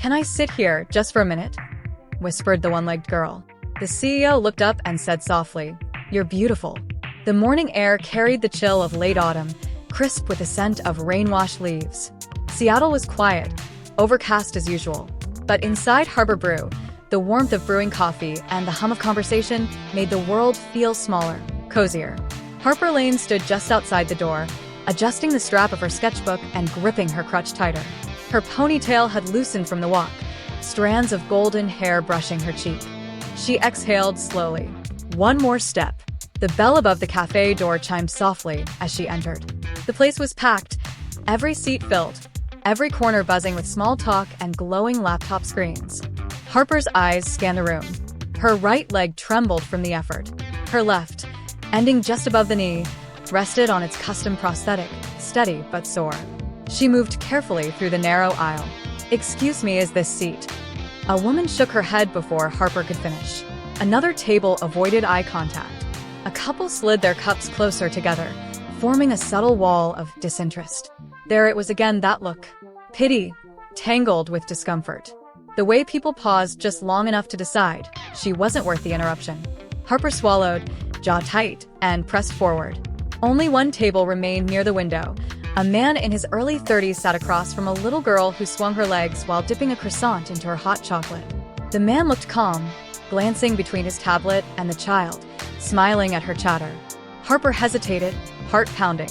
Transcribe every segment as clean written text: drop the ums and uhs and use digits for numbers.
"Can I sit here just for a minute?" whispered the one-legged girl. The CEO looked up and said softly, "You're beautiful." The morning air carried the chill of late autumn, crisp with the scent of rain-washed leaves. Seattle was quiet, overcast as usual. But inside Harbor Brew, the warmth of brewing coffee and the hum of conversation made the world feel smaller, cozier. Harper Lane stood just outside the door, adjusting the strap of her sketchbook and gripping her crutch tighter. Her ponytail had loosened from the walk, strands of golden hair brushing her cheek. She exhaled slowly. One more step. The bell above the cafe door chimed softly as she entered. The place was packed, every seat filled, every corner buzzing with small talk and glowing laptop screens. Harper's eyes scanned the room. Her right leg trembled from the effort. Her left, ending just above the knee, rested on its custom prosthetic, steady but sore. She moved carefully through the narrow aisle. "Excuse me, is this seat?" A woman shook her head before Harper could finish. Another table avoided eye contact. A couple slid their cups closer together, forming a subtle wall of disinterest. There it was again, that look. Pity, tangled with discomfort. The way people paused just long enough to decide she wasn't worth the interruption. Harper swallowed, jaw tight, and pressed forward. Only one table remained near the window. A man in his early 30s sat across from a little girl who swung her legs while dipping a croissant into her hot chocolate. The man looked calm, glancing between his tablet and the child, smiling at her chatter. Harper hesitated, heart pounding.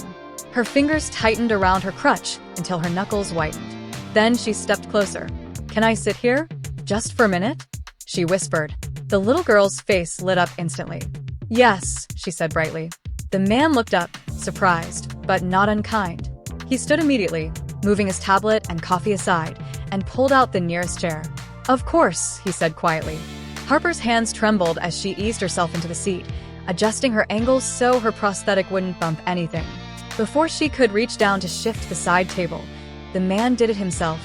Her fingers tightened around her crutch until her knuckles whitened. Then she stepped closer. "Can I sit here? Just for a minute?" she whispered. The little girl's face lit up instantly. "Yes," she said brightly. The man looked up, surprised, but not unkind. He stood immediately, moving his tablet and coffee aside, and pulled out the nearest chair. "Of course," he said quietly. Harper's hands trembled as she eased herself into the seat, adjusting her angles so her prosthetic wouldn't bump anything. Before she could reach down to shift the side table, the man did it himself.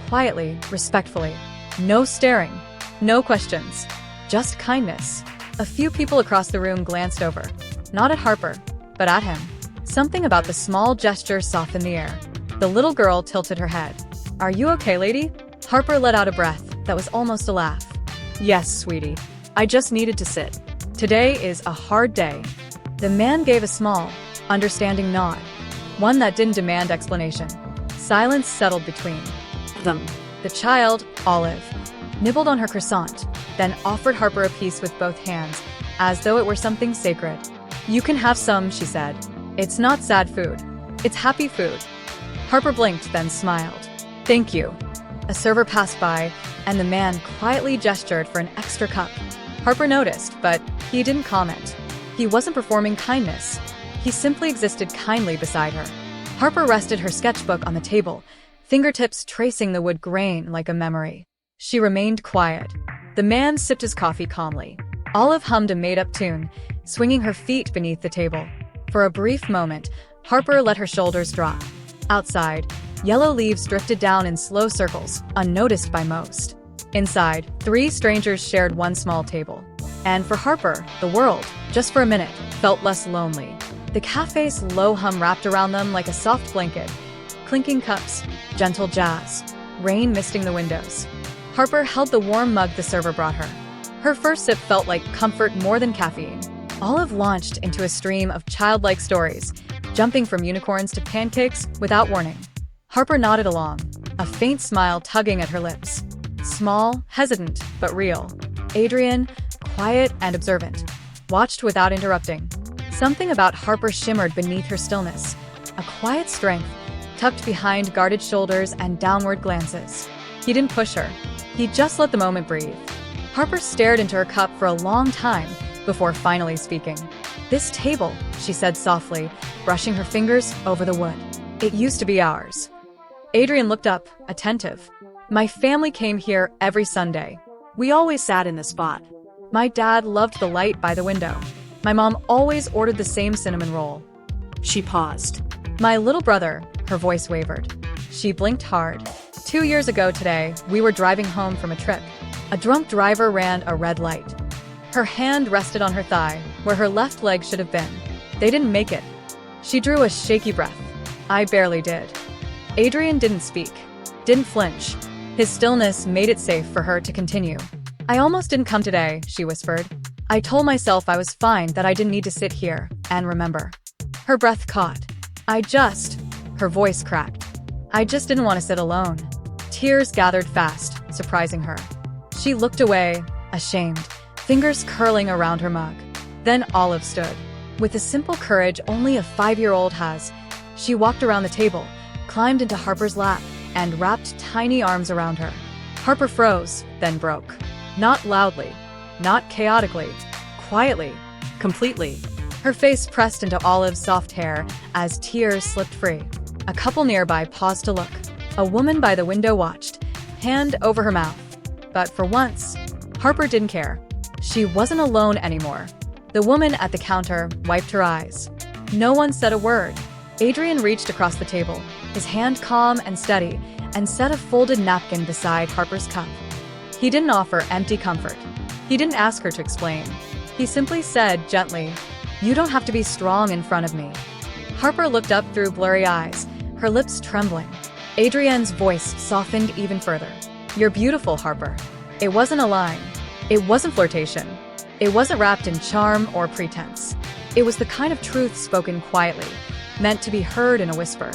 Quietly, respectfully. No staring, no questions, just kindness. A few people across the room glanced over, not at Harper, but at him. Something about the small gesture softened the air. The little girl tilted her head. "Are you okay, lady?" Harper let out a breath that was almost a laugh. "Yes, sweetie. I just needed to sit. Today is a hard day." The man gave a small, understanding nod, one that didn't demand explanation. Silence settled between them. The child, Olive, nibbled on her croissant, then offered Harper a piece with both hands, as though it were something sacred. "You can have some," she said. "It's not sad food. It's happy food." Harper blinked, then smiled. "Thank you." A server passed by, and the man quietly gestured for an extra cup. Harper noticed, but he didn't comment. He wasn't performing kindness. He simply existed kindly beside her. Harper rested her sketchbook on the table, fingertips tracing the wood grain like a memory. She remained quiet. The man sipped his coffee calmly. Olive hummed a made-up tune, swinging her feet beneath the table. For a brief moment, Harper let her shoulders drop. Outside, yellow leaves drifted down in slow circles, unnoticed by most. Inside, three strangers shared one small table. And for Harper, the world, just for a minute, felt less lonely. The cafe's low hum wrapped around them like a soft blanket. Clinking cups, gentle jazz, rain misting the windows. Harper held the warm mug the server brought her. Her first sip felt like comfort more than caffeine. Olive launched into a stream of childlike stories, jumping from unicorns to pancakes without warning. Harper nodded along, a faint smile tugging at her lips. Small, hesitant, but real. Adrian, quiet and observant, watched without interrupting. Something about Harper shimmered beneath her stillness, a quiet strength, tucked behind guarded shoulders and downward glances. He didn't push her. He just let the moment breathe. Harper stared into her cup for a long time before finally speaking. "This table," she said softly, brushing her fingers over the wood. "It used to be ours." Adrian looked up, attentive. "My family came here every Sunday. We always sat in this spot. My dad loved the light by the window. My mom always ordered the same cinnamon roll." She paused. "My little brother," her voice wavered. She blinked hard. 2 years ago today, we were driving home from a trip. A drunk driver ran a red light. Her hand rested on her thigh, where her left leg should have been. They didn't make it. She drew a shaky breath. I barely did. Adrian didn't speak, didn't flinch. His stillness made it safe for her to continue. "I almost didn't come today," she whispered. "I told myself I was fine, that I didn't need to sit here and remember." Her breath caught. Her voice cracked. "I just didn't want to sit alone." Tears gathered fast, surprising her. She looked away, ashamed, fingers curling around her mug. Then Olive stood. With the simple courage only a 5-year-old has, she walked around the table, climbed into Harper's lap, and wrapped tiny arms around her. Harper froze, then broke. Not loudly, not chaotically, quietly, completely. Her face pressed into Olive's soft hair as tears slipped free. A couple nearby paused to look. A woman by the window watched, hand over her mouth. But for once, Harper didn't care. She wasn't alone anymore. The woman at the counter wiped her eyes. No one said a word. Adrian reached across the table, his hand calm and steady, and set a folded napkin beside Harper's cup. He didn't offer empty comfort. He didn't ask her to explain. He simply said gently, "You don't have to be strong in front of me." Harper looked up through blurry eyes, her lips trembling. Adrian's voice softened even further. "You're beautiful, Harper." It wasn't a line. It wasn't flirtation. It wasn't wrapped in charm or pretense. It was the kind of truth spoken quietly, meant to be heard in a whisper.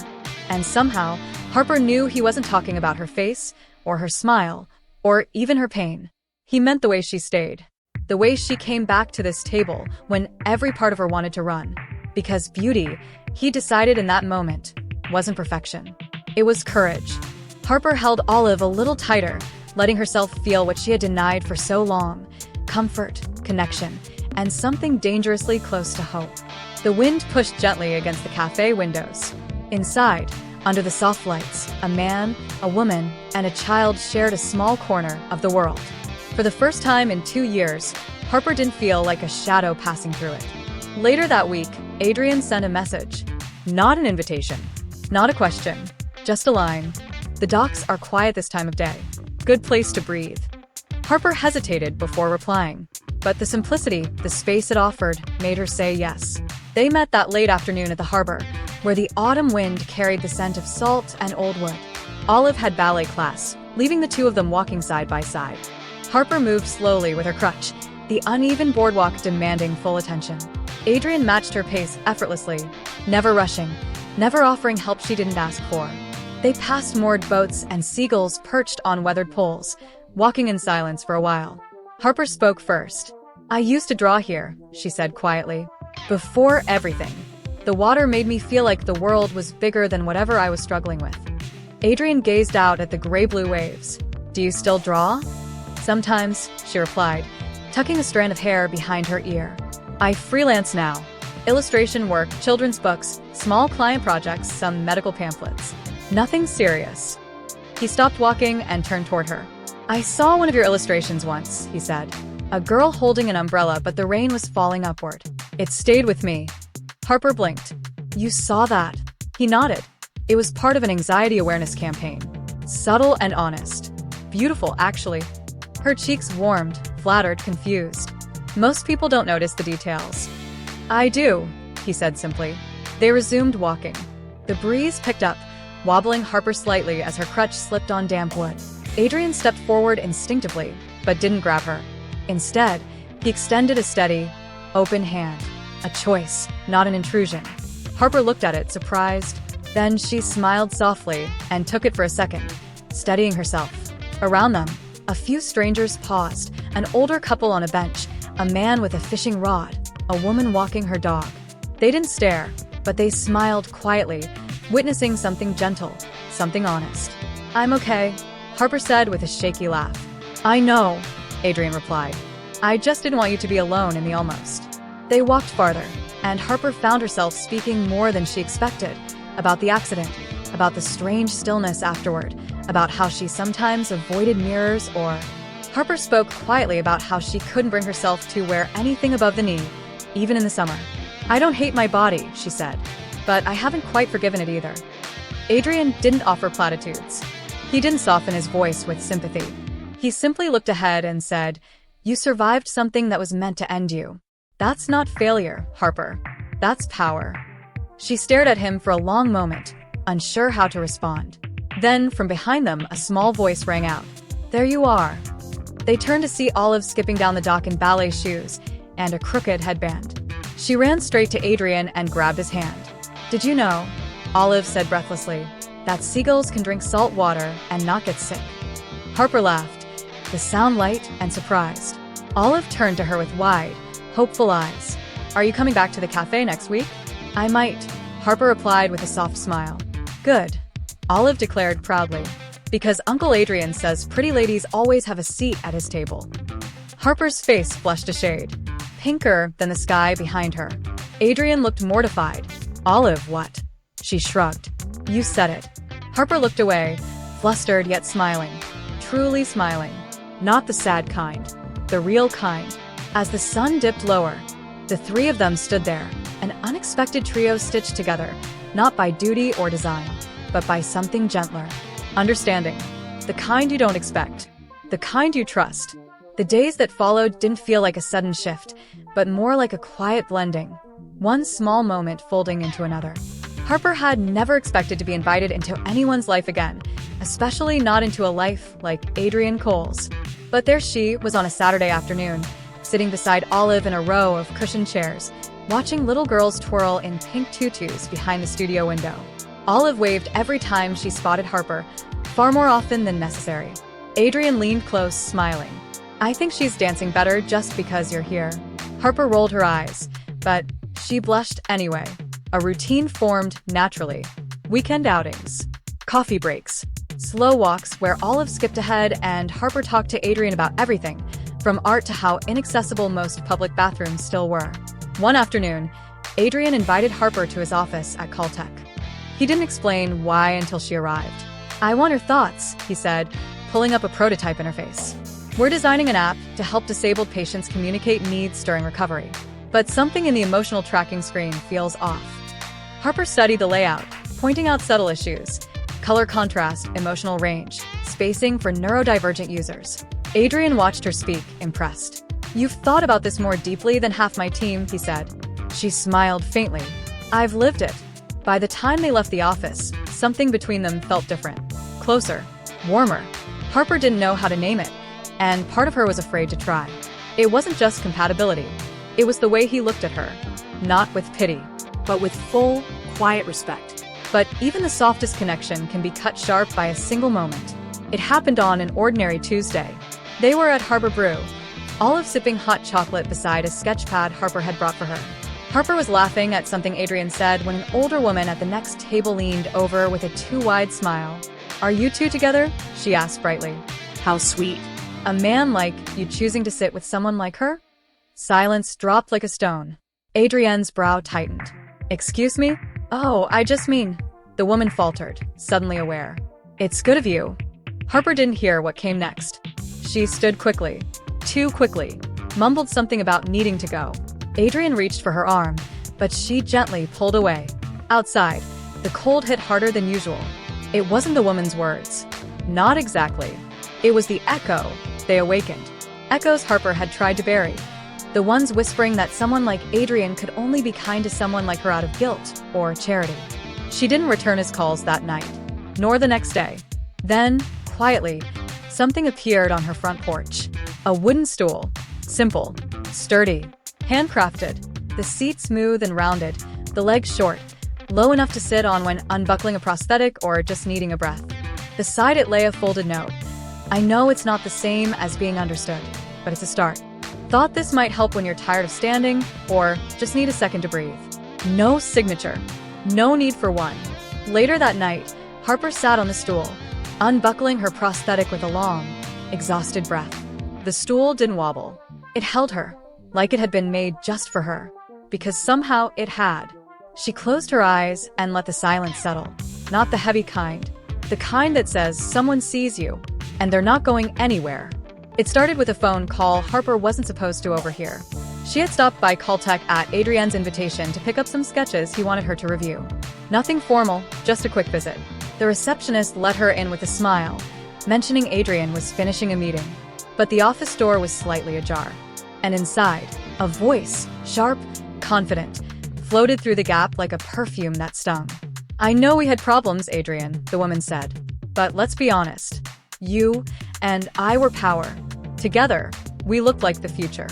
And somehow, Harper knew he wasn't talking about her face, or her smile, or even her pain. He meant the way she stayed. The way she came back to this table when every part of her wanted to run. Because beauty, he decided in that moment, wasn't perfection. It was courage. Harper held Olive a little tighter, letting herself feel what she had denied for so long. Comfort, connection, and something dangerously close to hope. The wind pushed gently against the cafe windows. Inside, under the soft lights, a man, a woman, and a child shared a small corner of the world. For the first time in 2 years, Harper didn't feel like a shadow passing through it. Later that week, Adrian sent a message. Not an invitation. Not a question. Just a line. "The docks are quiet this time of day. Good place to breathe." Harper hesitated before replying, but the simplicity, the space it offered, made her say yes. They met that late afternoon at the harbor, where the autumn wind carried the scent of salt and old wood. Olive had ballet class, leaving the two of them walking side by side. Harper moved slowly with her crutch, the uneven boardwalk demanding full attention. Adrian matched her pace effortlessly, never rushing, never offering help she didn't ask for. They passed moored boats and seagulls perched on weathered poles, walking in silence for a while. Harper spoke first. "I used to draw here," she said quietly. "Before everything. The water made me feel like the world was bigger than whatever I was struggling with." Adrian gazed out at the gray-blue waves. "Do you still draw?" "Sometimes," she replied, tucking a strand of hair behind her ear. "I freelance now. Illustration work, children's books, small client projects, some medical pamphlets. Nothing serious." He stopped walking and turned toward her. "I saw one of your illustrations once," he said. "A girl holding an umbrella, but the rain was falling upward. It stayed with me." Harper blinked. "You saw that?" He nodded. "It was part of an anxiety awareness campaign. Subtle and honest. Beautiful, actually." Her cheeks warmed, flattered, confused. "Most people don't notice the details." "I do," he said simply. They resumed walking. The breeze picked up, wobbling Harper slightly as her crutch slipped on damp wood. Adrian stepped forward instinctively, but didn't grab her. Instead, he extended a steady, open hand. A choice, not an intrusion. Harper looked at it, surprised. Then she smiled softly and took it for a second, steadying herself. Around them, a few strangers paused, an older couple on a bench, a man with a fishing rod, a woman walking her dog. They didn't stare, but they smiled quietly, witnessing something gentle, something honest. "I'm okay," Harper said with a shaky laugh. "I know," Adrian replied. "I just didn't want you to be alone in the almost." They walked farther, and Harper found herself speaking more than she expected, about the accident, about the strange stillness afterward, about how she sometimes avoided mirrors or... Harper spoke quietly about how she couldn't bring herself to wear anything above the knee, even in the summer. "I don't hate my body," she said, "but I haven't quite forgiven it either." Adrian didn't offer platitudes. He didn't soften his voice with sympathy. He simply looked ahead and said, "You survived something that was meant to end you. That's not failure, Harper. That's power." She stared at him for a long moment, unsure how to respond. Then, from behind them, a small voice rang out. "There you are." They turned to see Olive skipping down the dock in ballet shoes and a crooked headband. She ran straight to Adrian and grabbed his hand. "Did you know," Olive said breathlessly, "that seagulls can drink salt water and not get sick?" Harper laughed, the sound light and surprised. Olive turned to her with wide, hopeful eyes. "Are you coming back to the cafe next week?" "I might," Harper replied with a soft smile. "Good," Olive declared proudly, "because Uncle Adrian says pretty ladies always have a seat at his table." Harper's face flushed a shade, pinker than the sky behind her. Adrian looked mortified. "Olive, what?" She shrugged. "You said it." Harper looked away, flustered yet smiling. Truly smiling. Not the sad kind. The real kind. As the sun dipped lower, the three of them stood there, an unexpected trio stitched together, not by duty or design, but by something gentler. Understanding. The kind you don't expect. The kind you trust. The days that followed didn't feel like a sudden shift, but more like a quiet blending. One small moment folding into another. Harper had never expected to be invited into anyone's life again, especially not into a life like Adrian Cole's. But there she was on a Saturday afternoon, sitting beside Olive in a row of cushioned chairs, watching little girls twirl in pink tutus behind the studio window. Olive waved every time she spotted Harper, far more often than necessary. Adrian leaned close, smiling. "I think she's dancing better just because you're here." Harper rolled her eyes, but she blushed anyway. A routine formed naturally. Weekend outings. Coffee breaks. Slow walks where Olive skipped ahead and Harper talked to Adrian about everything, from art to how inaccessible most public bathrooms still were. One afternoon, Adrian invited Harper to his office at Caltech. He didn't explain why until she arrived. "I want her thoughts," he said, pulling up a prototype interface. "We're designing an app to help disabled patients communicate needs during recovery. But something in the emotional tracking screen feels off." Harper studied the layout, pointing out subtle issues. Color contrast, emotional range, spacing for neurodivergent users. Adrian watched her speak, impressed. "You've thought about this more deeply than half my team," he said. She smiled faintly. "I've lived it." By the time they left the office, something between them felt different. Closer. Warmer. Harper didn't know how to name it, and part of her was afraid to try. It wasn't just compatibility. It was the way he looked at her. Not with pity, but with full, quiet respect. But even the softest connection can be cut sharp by a single moment. It happened on an ordinary Tuesday. They were at Harbor Brew, Olive sipping hot chocolate beside a sketch pad Harper had brought for her. Harper was laughing at something Adrian said when an older woman at the next table leaned over with a too-wide smile. "Are you two together?" she asked brightly. "How sweet. A man like you choosing to sit with someone like her?" Silence dropped like a stone. Adrienne's brow tightened. "Excuse me?" "Oh, I just mean," the woman faltered, suddenly aware. "It's good of you." Harper didn't hear what came next. She stood quickly. Too quickly. Mumbled something about needing to go. Adrian reached for her arm, but she gently pulled away. Outside, the cold hit harder than usual. It wasn't the woman's words. Not exactly. It was the echo they awakened. Echoes Harper had tried to bury. The ones whispering that someone like Adrian could only be kind to someone like her out of guilt or charity. She didn't return his calls that night, nor the next day. Then, quietly, something appeared on her front porch. A wooden stool. Simple. Sturdy. Handcrafted. The seat smooth and rounded, the legs short, low enough to sit on when unbuckling a prosthetic or just needing a breath. Beside it lay a folded note. "I know it's not the same as being understood, but it's a start. Thought this might help when you're tired of standing, or just need a second to breathe." No signature. No need for one. Later that night, Harper sat on the stool, unbuckling her prosthetic with a long, exhausted breath. The stool didn't wobble. It held her, like it had been made just for her. Because somehow it had. She closed her eyes and let the silence settle. Not the heavy kind. The kind that says someone sees you, and they're not going anywhere. It started with a phone call Harper wasn't supposed to overhear. She had stopped by Caltech at Adrian's invitation to pick up some sketches he wanted her to review. Nothing formal, just a quick visit. The receptionist let her in with a smile, mentioning Adrian was finishing a meeting. But the office door was slightly ajar. And inside, a voice, sharp, confident, floated through the gap like a perfume that stung. "I know we had problems, Adrian," the woman said. But let's be honest. You and I were power. Together, we looked like the future.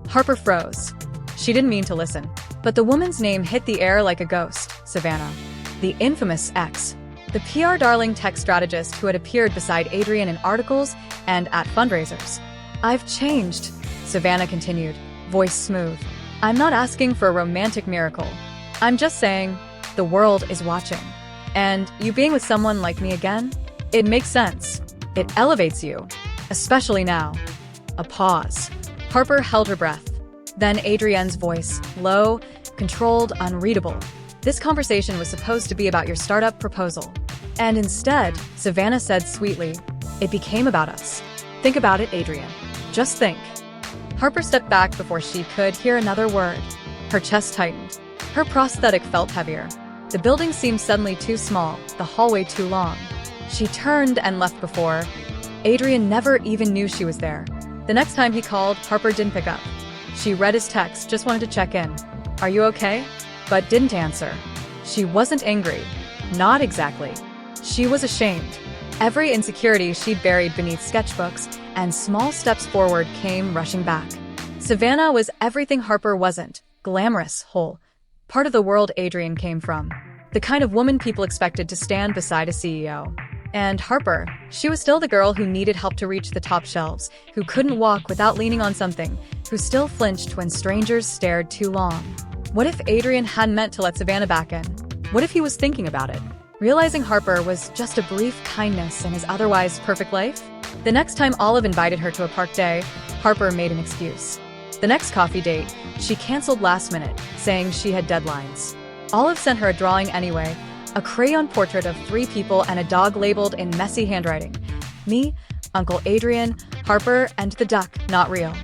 Harper froze. She didn't mean to listen. But the woman's name hit the air like a ghost, Savannah. The infamous X. The PR darling tech strategist who had appeared beside Adrian in articles and at fundraisers. I've changed, Savannah continued, voice smooth. I'm not asking for a romantic miracle. I'm just saying, the world is watching. And you being with someone like me again? It makes sense. It elevates you. Especially now. A pause. Harper held her breath. Then Adrienne's voice, low, controlled, unreadable. This conversation was supposed to be about your startup proposal. And instead, Savannah said sweetly, it became about us. Think about it, Adrienne. Just think. Harper stepped back before she could hear another word. Her chest tightened. Her prosthetic felt heavier. The building seemed suddenly too small, the hallway too long. She turned and left before. Adrian never even knew she was there. The next time he called, Harper didn't pick up. She read his text, just wanted to check in. Are you okay? But didn't answer. She wasn't angry. Not exactly. She was ashamed. Every insecurity she'd buried beneath sketchbooks and small steps forward came rushing back. Savannah was everything Harper wasn't. Glamorous, whole. Part of the world Adrian came from. The kind of woman people expected to stand beside a CEO. And Harper, she was still the girl who needed help to reach the top shelves, who couldn't walk without leaning on something, who still flinched when strangers stared too long. What if Adrian hadn't meant to let Savannah back in? What if he was thinking about it? Realizing Harper was just a brief kindness in his otherwise perfect life? The next time Olive invited her to a park day, Harper made an excuse. The next coffee date, she canceled last minute, saying she had deadlines. Olive sent her a drawing anyway, a crayon portrait of 3 people and a dog labeled in messy handwriting. Me, Uncle Adrian, Harper, and the duck, not real.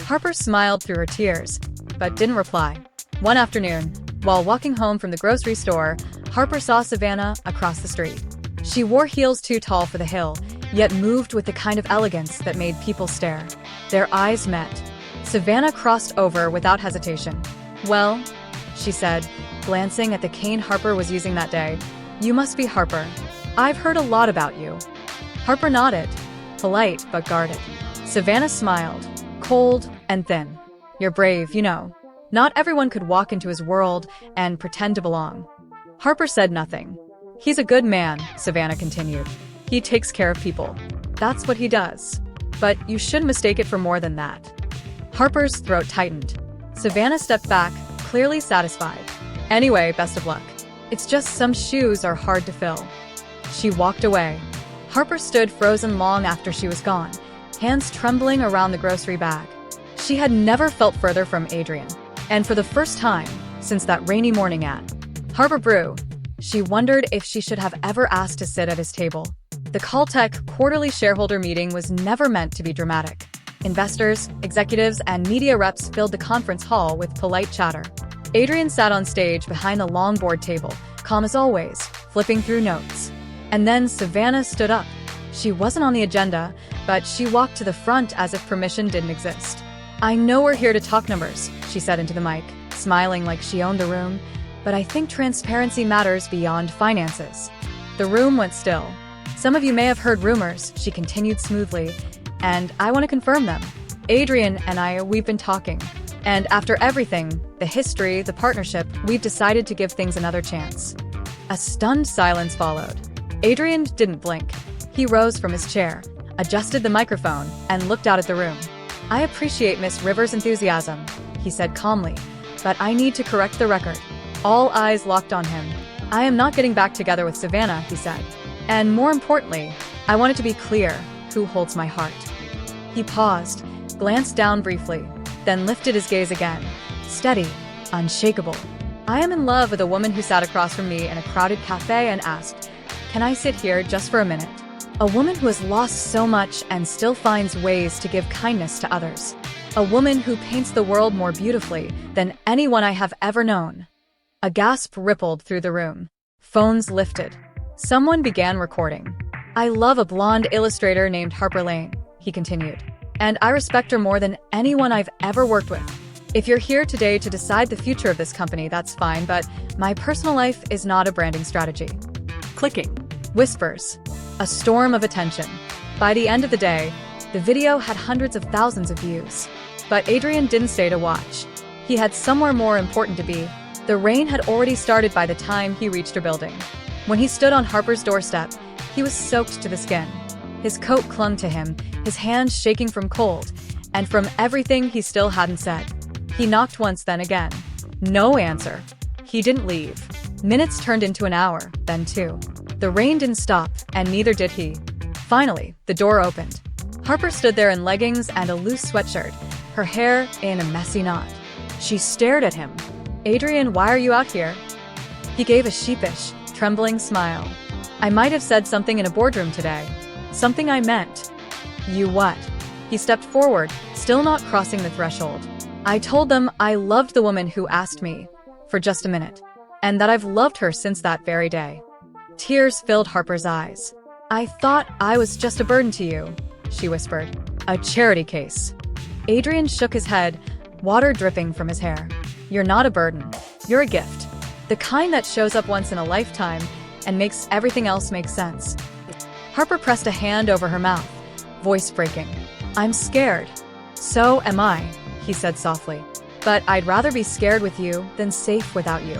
Harper smiled through her tears, but didn't reply. One afternoon, while walking home from the grocery store, Harper saw Savannah across the street. She wore heels too tall for the hill, yet moved with the kind of elegance that made people stare. Their eyes met. Savannah crossed over without hesitation. Well, she said, glancing at the cane Harper was using that day. You must be Harper. I've heard a lot about you. Harper nodded, polite but guarded. Savannah smiled, cold and thin. You're brave, you know. Not everyone could walk into his world and pretend to belong. Harper said nothing. He's a good man, Savannah continued. He takes care of people. That's what he does. But you shouldn't mistake it for more than that. Harper's throat tightened. Savannah stepped back, clearly satisfied. Anyway, best of luck. It's just some shoes are hard to fill. She walked away. Harper stood frozen long after she was gone, hands trembling around the grocery bag. She had never felt further from Adrian. And for the first time, since that rainy morning at Harbor Brew, she wondered if she should have ever asked to sit at his table. The Caltech quarterly shareholder meeting was never meant to be dramatic. Investors, executives, and media reps filled the conference hall with polite chatter. Adrian sat on stage behind the long board table, calm as always, flipping through notes. And then Savannah stood up. She wasn't on the agenda, but she walked to the front as if permission didn't exist. I know we're here to talk numbers, she said into the mic, smiling like she owned the room, but I think transparency matters beyond finances. The room went still. Some of you may have heard rumors, she continued smoothly, and I want to confirm them. Adrian and I, we've been talking. And after everything, the history, the partnership, we've decided to give things another chance. A stunned silence followed. Adrian didn't blink. He rose from his chair, adjusted the microphone, and looked out at the room. I appreciate Miss Rivers' enthusiasm, he said calmly, but I need to correct the record. All eyes locked on him. I am not getting back together with Savannah, he said. And more importantly, I want it to be clear who holds my heart. He paused, glanced down briefly, then lifted his gaze again, steady, unshakable. I am in love with a woman who sat across from me in a crowded cafe and asked, "Can I sit here just for a minute?" A woman who has lost so much and still finds ways to give kindness to others. A woman who paints the world more beautifully than anyone I have ever known. A gasp rippled through the room. Phones lifted. Someone began recording. I love a blonde illustrator named Harper Lane, he continued. And I respect her more than anyone I've ever worked with. If you're here today to decide the future of this company, that's fine, but my personal life is not a branding strategy. Clicking. Whispers. A storm of attention. By the end of the day, the video had hundreds of thousands of views. But Adrian didn't stay to watch. He had somewhere more important to be. The rain had already started by the time he reached her building. When he stood on Harper's doorstep, he was soaked to the skin. His coat clung to him, his hands shaking from cold, and from everything he still hadn't said. He knocked once, then again. No answer. He didn't leave. Minutes turned into an hour, then 2. The rain didn't stop, and neither did he. Finally, the door opened. Harper stood there in leggings and a loose sweatshirt, her hair in a messy knot. She stared at him. "Adrian, why are you out here?" He gave a sheepish, trembling smile. "I might have said something in a boardroom today. Something I meant." "You what?" He stepped forward, still not crossing the threshold. "I told them I loved the woman who asked me, for just a minute, and that I've loved her since that very day." Tears filled Harper's eyes. "I thought I was just a burden to you," she whispered. "A charity case." Adrian shook his head, water dripping from his hair. "You're not a burden. You're a gift. The kind that shows up once in a lifetime and makes everything else make sense." Harper pressed a hand over her mouth, voice breaking. "I'm scared." "So am I," he said softly. "But I'd rather be scared with you than safe without you."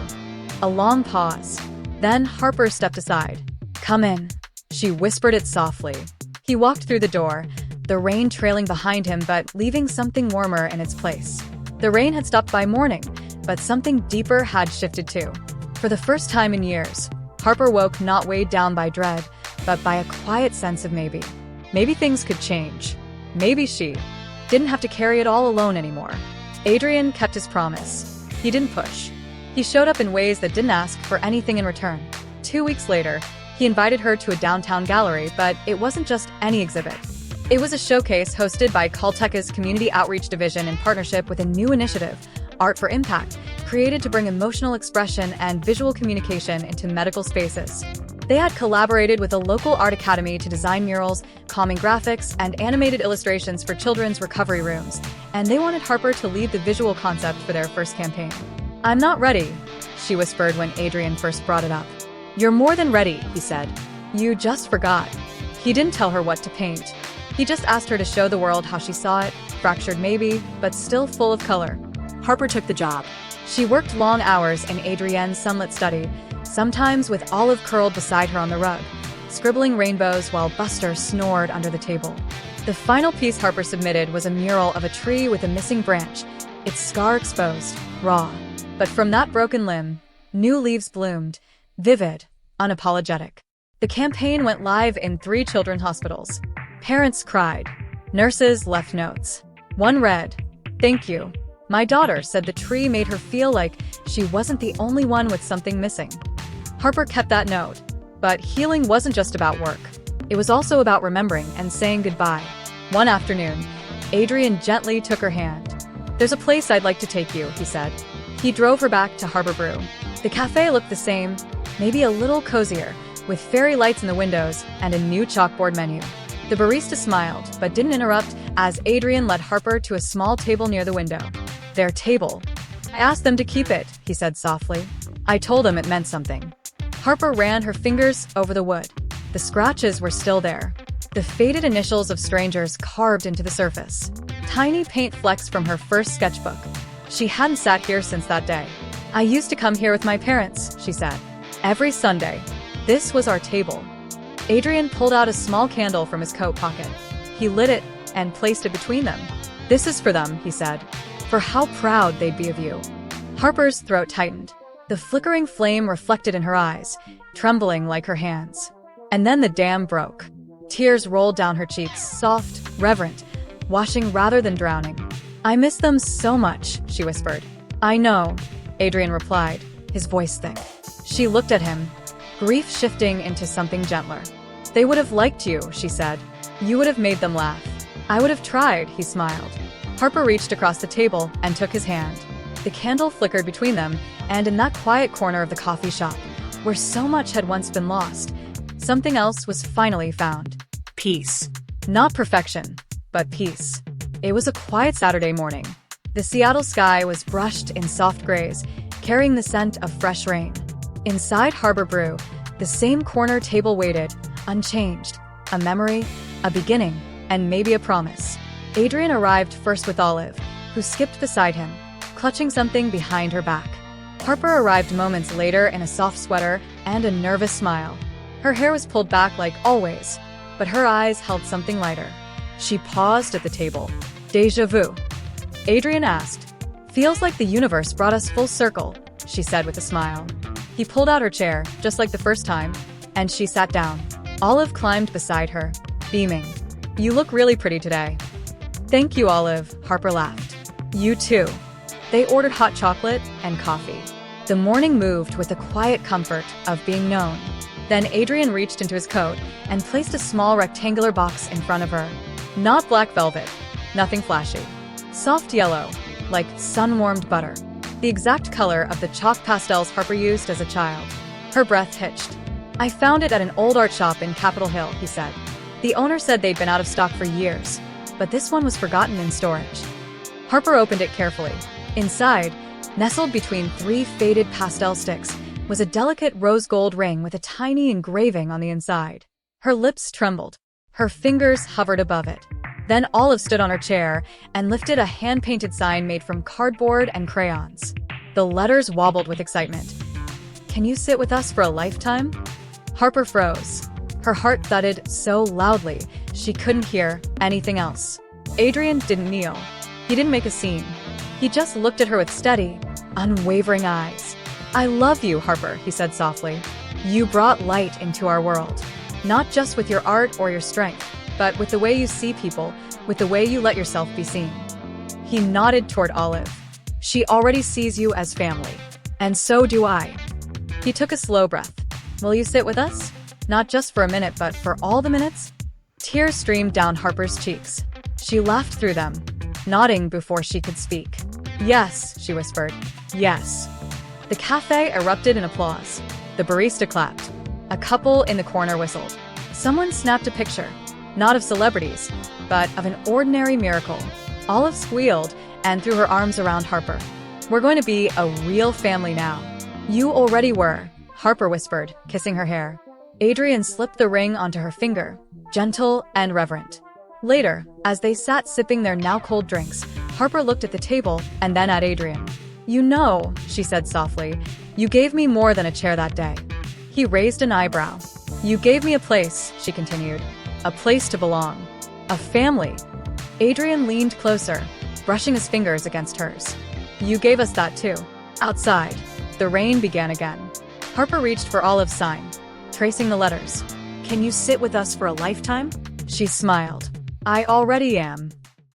A long pause. Then Harper stepped aside. "Come in," she whispered it softly. He walked through the door, the rain trailing behind him but leaving something warmer in its place. The rain had stopped by morning, but something deeper had shifted too. For the first time in years, Harper woke not weighed down by dread, but by a quiet sense of maybe. Maybe things could change. Maybe she didn't have to carry it all alone anymore. Adrian kept his promise. He didn't push. He showed up in ways that didn't ask for anything in return. 2 weeks later, he invited her to a downtown gallery, but it wasn't just any exhibit. It was a showcase hosted by Caltech's Community Outreach Division in partnership with a new initiative, Art for Impact, created to bring emotional expression and visual communication into medical spaces. They had collaborated with a local art academy to design murals, calming graphics, and animated illustrations for children's recovery rooms, and they wanted Harper to lead the visual concept for their first campaign. "I'm not ready," she whispered when Adrian first brought it up. "You're more than ready," he said. "You just forgot." He didn't tell her what to paint. He just asked her to show the world how she saw it, fractured maybe, but still full of color. Harper took the job. She worked long hours in Adrienne's sunlit study, sometimes with Olive curled beside her on the rug, scribbling rainbows while Buster snored under the table. The final piece Harper submitted was a mural of a tree with a missing branch, its scar exposed, raw. But from that broken limb, new leaves bloomed, vivid, unapologetic. The campaign went live in 3 children's hospitals. Parents cried. Nurses left notes. One read, "Thank you. My daughter said the tree made her feel like she wasn't the only one with something missing." Harper kept that note. But healing wasn't just about work. It was also about remembering and saying goodbye. One afternoon, Adrian gently took her hand. "There's a place I'd like to take you," he said. He drove her back to Harbor Brew. The cafe looked the same, maybe a little cozier, with fairy lights in the windows and a new chalkboard menu. The barista smiled, but didn't interrupt as Adrian led Harper to a small table near the window. "Their table. I asked them to keep it," he said softly. "I told them it meant something." Harper ran her fingers over the wood. The scratches were still there. The faded initials of strangers carved into the surface. Tiny paint flecks from her first sketchbook. She hadn't sat here since that day. "I used to come here with my parents," she said. "Every Sunday. This was our table." Adrian pulled out a small candle from his coat pocket. He lit it and placed it between them. "This is for them," he said. "For how proud they'd be of you." Harper's throat tightened. The flickering flame reflected in her eyes, trembling like her hands. And then the dam broke. Tears rolled down her cheeks, soft, reverent, washing rather than drowning. "I miss them so much," she whispered. "I know," Adrian replied, his voice thick. She looked at him, grief shifting into something gentler. "They would have liked you," she said. "You would have made them laugh." "I would have tried," he smiled. Harper reached across the table and took his hand. The candle flickered between them, and in that quiet corner of the coffee shop, where so much had once been lost, something else was finally found. Peace. Not perfection, but peace. It was a quiet Saturday morning. The Seattle sky was brushed in soft grays, carrying the scent of fresh rain. Inside Harbor Brew, the same corner table waited, unchanged. A memory, a beginning, and maybe a promise. Adrian arrived first with Olive, who skipped beside him, clutching something behind her back. Harper arrived moments later in a soft sweater and a nervous smile. Her hair was pulled back like always, but her eyes held something lighter. She paused at the table. Deja vu? Adrian asked. Feels like the universe brought us full circle, she said with a smile. He pulled out her chair, just like the first time, and she sat down. Olive climbed beside her, beaming. You look really pretty today. Thank you, Olive, Harper laughed. You too. They ordered hot chocolate and coffee. The morning moved with the quiet comfort of being known. Then Adrian reached into his coat and placed a small rectangular box in front of her. Not black velvet, nothing flashy. Soft yellow, like sun-warmed butter. The exact color of the chalk pastels Harper used as a child. Her breath hitched. I found it at an old art shop in Capitol Hill, he said. The owner said they'd been out of stock for years, but this one was forgotten in storage. Harper opened it carefully. Inside, nestled between 3 faded pastel sticks, was a delicate rose gold ring with a tiny engraving on the inside. Her lips trembled. Her fingers hovered above it. Then Olive stood on her chair and lifted a hand-painted sign made from cardboard and crayons. The letters wobbled with excitement. Can you sit with us for a lifetime? Harper froze. Her heart thudded so loudly she couldn't hear anything else. Adrian didn't kneel. He didn't make a scene. He just looked at her with steady, unwavering eyes. I love you, Harper, he said softly. You brought light into our world. Not just with your art or your strength, but with the way you see people, with the way you let yourself be seen. He nodded toward Olive. She already sees you as family. And so do I. He took a slow breath. Will you sit with us? Not just for a minute, but for all the minutes? Tears streamed down Harper's cheeks. She laughed through them, nodding before she could speak. Yes, she whispered. Yes. The cafe erupted in applause. The barista clapped. A couple in the corner whistled. Someone snapped a picture, not of celebrities, but of an ordinary miracle. Olive squealed and threw her arms around Harper. We're going to be a real family now. You already were, Harper whispered, kissing her hair. Adrian slipped the ring onto her finger, gentle and reverent. Later, as they sat sipping their now-cold drinks, Harper looked at the table and then at Adrian. You know, she said softly, you gave me more than a chair that day. He raised an eyebrow. You gave me a place, she continued. A place to belong. A family. Adrian leaned closer, brushing his fingers against hers. You gave us that too. Outside, the rain began again. Harper reached for Olive's sign, tracing the letters. Can you sit with us for a lifetime? She smiled. I already am.